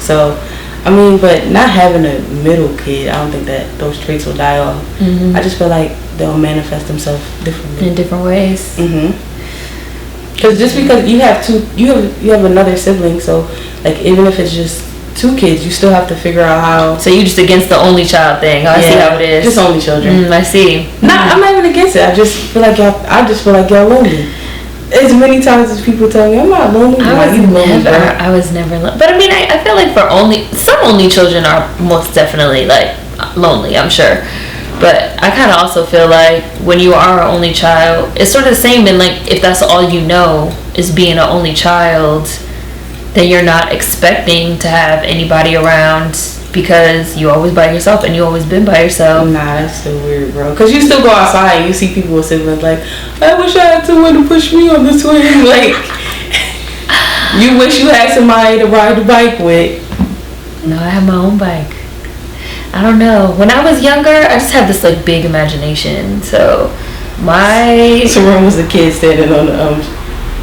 So I mean, but not having a middle kid, I don't think that those traits will die off. I just feel like they'll manifest themselves differently in different ways. Because just because you have another sibling, so like even if it's just 2 kids, you still have to figure out how. So you just against the only child thing? I see how it is. Just only children. I see. Nah, I'm not even against it. I just feel like y'all lonely. As many times as people tell me I'm not lonely. I was never lonely. But I mean, I feel like some only children are most definitely like lonely, I'm sure. But I kind of also feel like when you are an only child, it's sort of the same in like if that's all you know is being an only child, then you're not expecting to have anybody around because you always by yourself and you always been by yourself. Nah, that's so weird, bro. Because you still go outside and you see people with siblings like, I wish I had someone to push me on the swing. Like, You wish you had somebody to ride the bike with. No, I have my own bike. I don't know. When I was younger, I just had this like big imagination. So Saran was the kid standing on the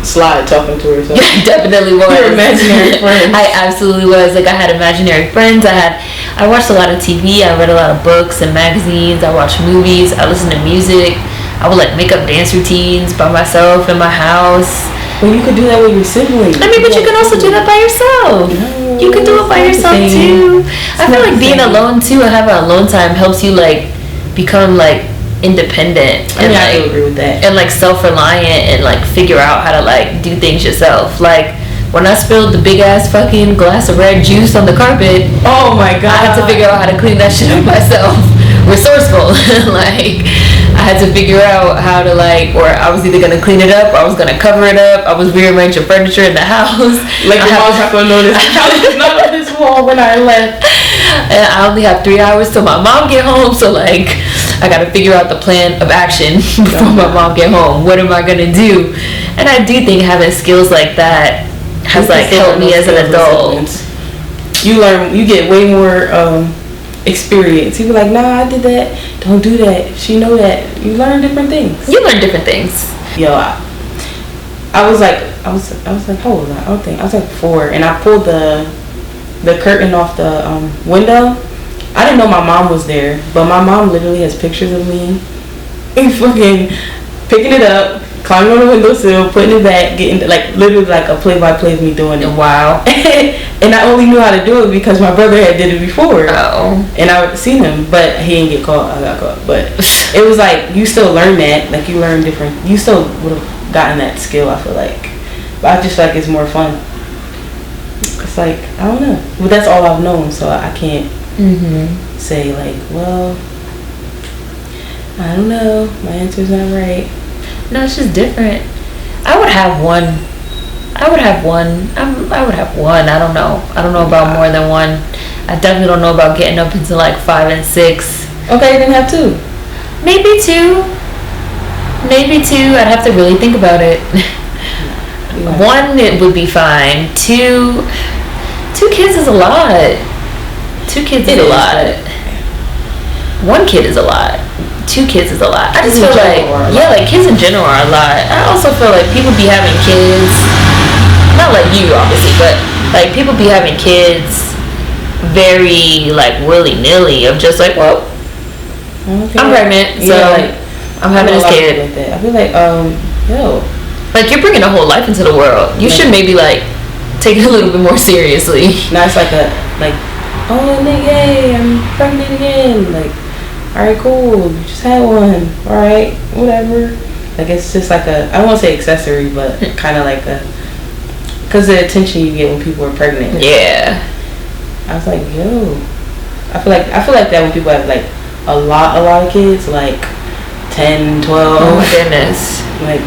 slide talking to herself. Definitely was. Your imaginary friends. I absolutely was. Like I had imaginary friends. I watched a lot of TV. I read a lot of books and magazines. I watched movies. I listened to music. I would like make up dance routines by myself in my house. Well, you could do that with your siblings. I mean, but you can also do that by yourself. No, you can do it by yourself too. I feel like being alone too and having alone time helps you like become like independent. I mean, I agree with that. And like self-reliant and like figure out how to like do things yourself. Like when I spilled the big ass fucking glass of red juice on the carpet. Oh my god! I had to figure out how to clean that shit up myself. Resourceful. Like I had to figure out how to like, or I was either gonna clean it up, or I was gonna cover it up. I was rearranging furniture in the house. Like your mom's not gonna notice. The couch is not on this wall when I left. And I only have 3 hours till my mom get home, so like I gotta figure out the plan of action before my mom get home. What am I gonna do? And I do think having skills like that has like helped me as an adult. You learn, you get way more experience. You be like, nah, I did that. Don't do that. She know that. You learn different things. You learn different things. Yo, I was like, how old was I? I was like 4, and I pulled the curtain off the window. I didn't know my mom was there, but my mom literally has pictures of me fucking picking it up, climbing on the windowsill, putting it back, getting like literally like a play-by-play of me doing it. Wow. And I only knew how to do it because my brother had did it before. Oh. And I seen him, but he didn't get caught. I got caught. But it was like you still learn that. Like you learn different. You still would have gotten that skill. I feel like, but I just feel like it's more fun. It's like I don't know. But that's all I've known, so I can't say like, well, I don't know. My answer's not right. No, it's just different. I would have one. I would have one. I don't know. I don't know about more than one. I definitely don't know about getting up until like 5 and 6. Okay, then have 2. Maybe 2. I'd have to really think about it. Yeah. 1, it would be fine. 2 kids is a lot. 2 kids is a lot. 1 kid is a lot. 2 kids is a lot. I just feel like, like kids in general are a lot. I also feel like people be having kids, not like you obviously, but like people be having kids very like willy-nilly of just like, well, okay, I'm pregnant, so like, I'm having this kid. Like that. I feel like, yo. Like you're bringing a whole life into the world. You should maybe like take it a little bit more seriously. Now it's like oh nigga, I'm pregnant again. Like, alright, cool. You just had one. Alright, whatever. Like it's just like I don't want to say accessory, but kind of like because the attention you get when people are pregnant. Yeah. I was like, yo. I feel like that when people have like a lot of kids, like 10, 12. Oh my goodness. Like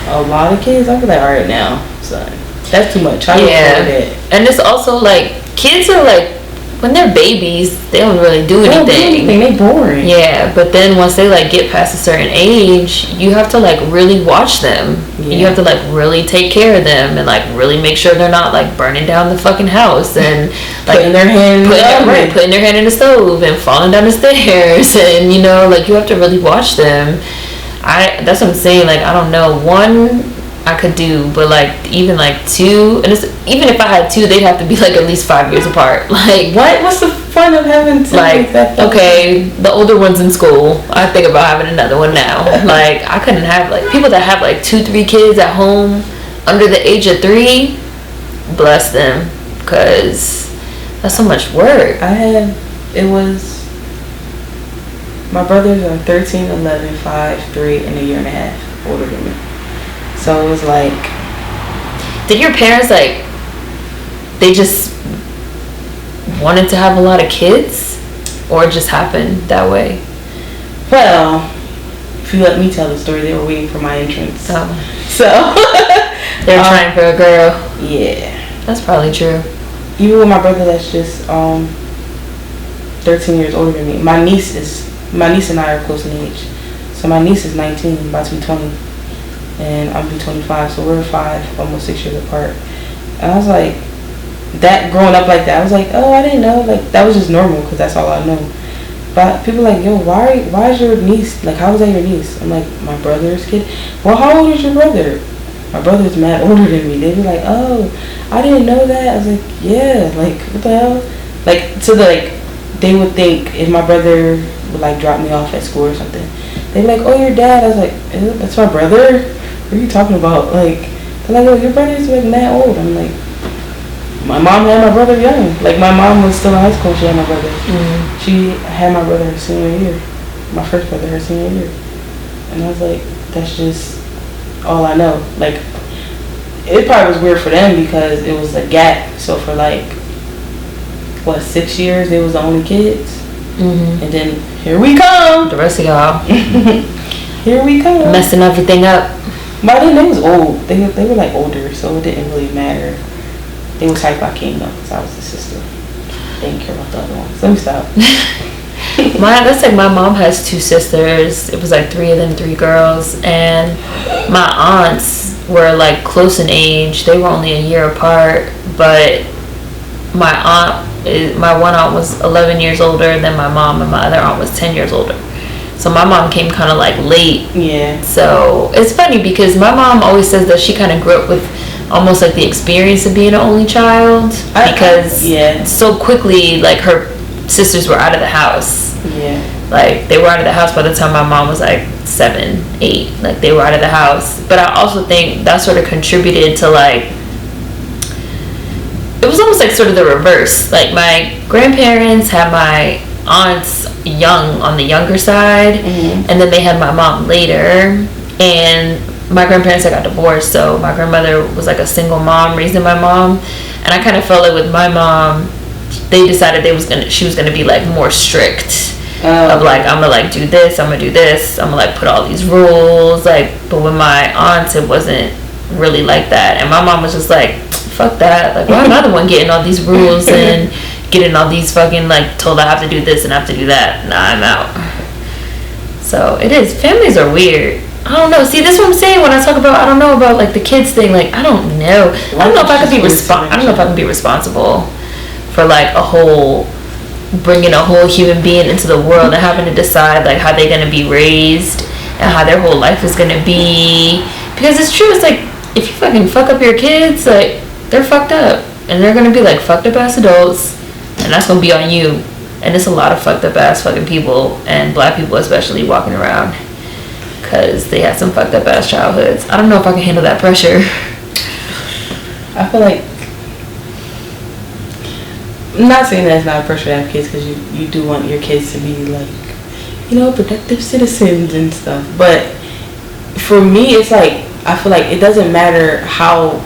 a lot of kids. I feel like, alright now, son. That's too much. And it's also like kids are like when they're babies, they don't really do anything. They boring. Yeah, but then once they like get past a certain age, you have to like really watch them. Yeah. You have to like really take care of them and like really make sure they're not like burning down the fucking house and like putting their hand in the stove and falling down the stairs, and you know, like you have to really watch them. That's what I'm saying. Like I don't know, 1 I could do, but like even like 2, and even if I had 2, they'd have to be like at least 5 years apart. Like what? What's the fun of having 2? Like okay, the older one's in school. I think about having another one now. Like I couldn't have like people that have like 2-3 kids at home under the age of 3. Bless them, cause that's so much work. My brothers are 13, 11, 5, 3, and a year and a half older than me. So it was like... Did your parents, like, they just wanted to have a lot of kids? Or it just happened that way? Well, if you let me tell the story, they were waiting for my entrance. Oh. So... they were trying for a girl. Yeah. That's probably true. Even with my brother that's just 13 years older than me. My niece and I are close in age. So my niece is 19, about to be 20. And I'm be 25, so we're 5, almost 6 years apart. And I was like, that growing up like that, I was like, oh, I didn't know. Like, that was just normal because that's all I know. But people like, yo, why is your niece, like, how is that your niece? I'm like, my brother's kid. Well, how old is your brother? My brother's mad older than me. They'd be like, oh, I didn't know that. I was like, yeah, like, what the hell? Like, so like, they would think if my brother would like drop me off at school or something, they'd be like, oh, your dad. I was like, that's my brother? What are you talking about? Like, they're like, oh, your brother's like mad old. I'm like, my mom had my brother young. Like, my mom was still in high school. She had my brother. Mm-hmm. She had my brother her senior year. My first brother her senior year. And I was like, that's just all I know. Like, it probably was weird for them because it was a gap. So for like, 6 years, they was the only kids. Mm-hmm. And then here we come. The rest of y'all. Here we come. Messing everything up. By then, they was old. They were like older, so it didn't really matter. They was hype I came up because I was the sister. They didn't care about the other ones. Let me stop. That's like my mom has 2 sisters. It was like 3 of them, 3 girls. And my aunts were like close in age. They were only a year apart. But my one aunt was 11 years older than my mom, and my other aunt was 10 years older. So my mom came kind of like late. Yeah. So it's funny because my mom always says that she kind of grew up with almost like the experience of being an only child because so quickly like her sisters were out of the house. Yeah. Like they were out of the house by the time my mom was like 7, 8. Like they were out of the house. But I also think that sort of contributed to like, it was almost like sort of the reverse. Like my grandparents had my aunts young on the younger side, mm-hmm. and then they had my mom later, and my grandparents had got divorced, so my grandmother was like a single mom raising my mom, and I kind of felt like with my mom, they decided she was gonna be like more strict. Of like, I'm gonna like do this, I'm gonna like put all these rules, like, but with my aunts it wasn't really like that, and my mom was just like, fuck that, like why am I the one getting all these rules and getting all these fucking like told I have to do this and I have to do that? Nah, I'm out. So it is, families are weird. I don't know. See, this is what I'm saying when I talk about I don't know about like the kids thing. Like I don't know. I don't know if I could be I don't know if I can be responsible for like bringing a whole human being into the world and having to decide like how they're gonna be raised and how their whole life is gonna be. Because it's true. It's like if you fucking fuck up your kids, like they're fucked up and they're gonna be like fucked up ass adults, and that's gonna be on you. And it's a lot of fucked up ass fucking people, and black people especially, walking around because they had some fucked up ass childhoods. I don't know if I can handle that pressure. I feel like, I'm not saying that it's not a pressure to have kids, because you do want your kids to be like, you know, productive citizens and stuff. But for me, it's like, I feel like it doesn't matter how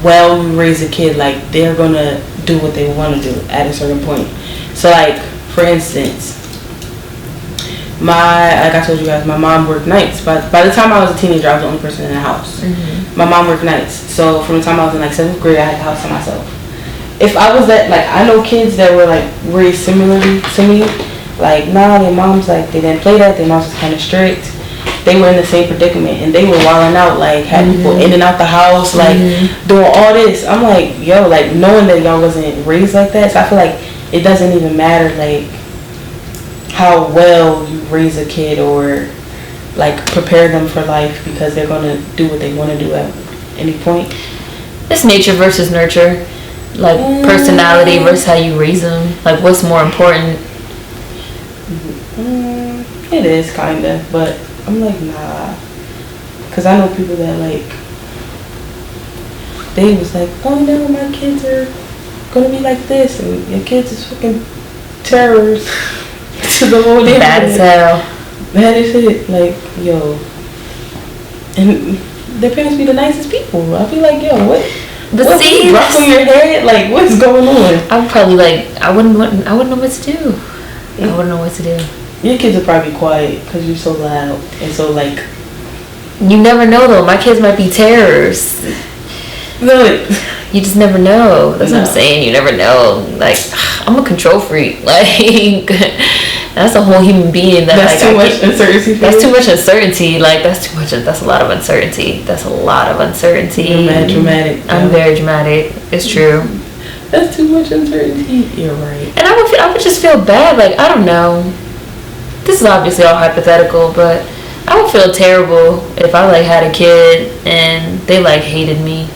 well you raise a kid, like they're gonna do what they want to do at a certain point. So like, for instance, like I told you guys, my mom worked nights. But by the time I was a teenager, I was the only person in the house. Mm-hmm. My mom worked nights. So from the time I was in like 7th grade, I had the house to myself. If I was that, like, I know kids that were like raised similarly to me. Like, nah, their moms, like, they didn't play that. Their moms was kind of strict. They were in the same predicament, and they were wilding out, like, had mm-hmm. people in and out the house, like, mm-hmm. doing all this. I'm like, yo, like, knowing that y'all wasn't raised like that, so I feel like it doesn't even matter, like, how well you raise a kid or, like, prepare them for life, because they're gonna do what they want to do at any point. It's nature versus nurture. Like, personality versus how you raise them. Like, what's more important? It is, kind of, but I'm like, nah. Because I know people that, like, they was like, oh no, my kids are gonna be like this, and your kids is fucking terrors to the whole neighborhood. Bad as hell. Bad as shit. Like, yo. And their parents be the nicest people. I be like, yo, what? But what's see, rock on your head? Like, what's going on? I'm probably like, I wouldn't know what to do. I wouldn't know what to do. Your kids are probably quiet because you're so loud and so, like, you never know though. My kids might be terrors. Really? You just never know. That's what I'm saying. You never know. Like, I'm a control freak. Like, That's a whole human being. That's like, too much uncertainty. That's too much uncertainty. Like, that's a lot of uncertainty. That's a lot of uncertainty. You're mad dramatic. I'm very dramatic. It's true. That's too much uncertainty. You're right. And I would just feel bad. Like, I don't know. This is obviously all hypothetical, but I would feel terrible if I like had a kid and they like hated me.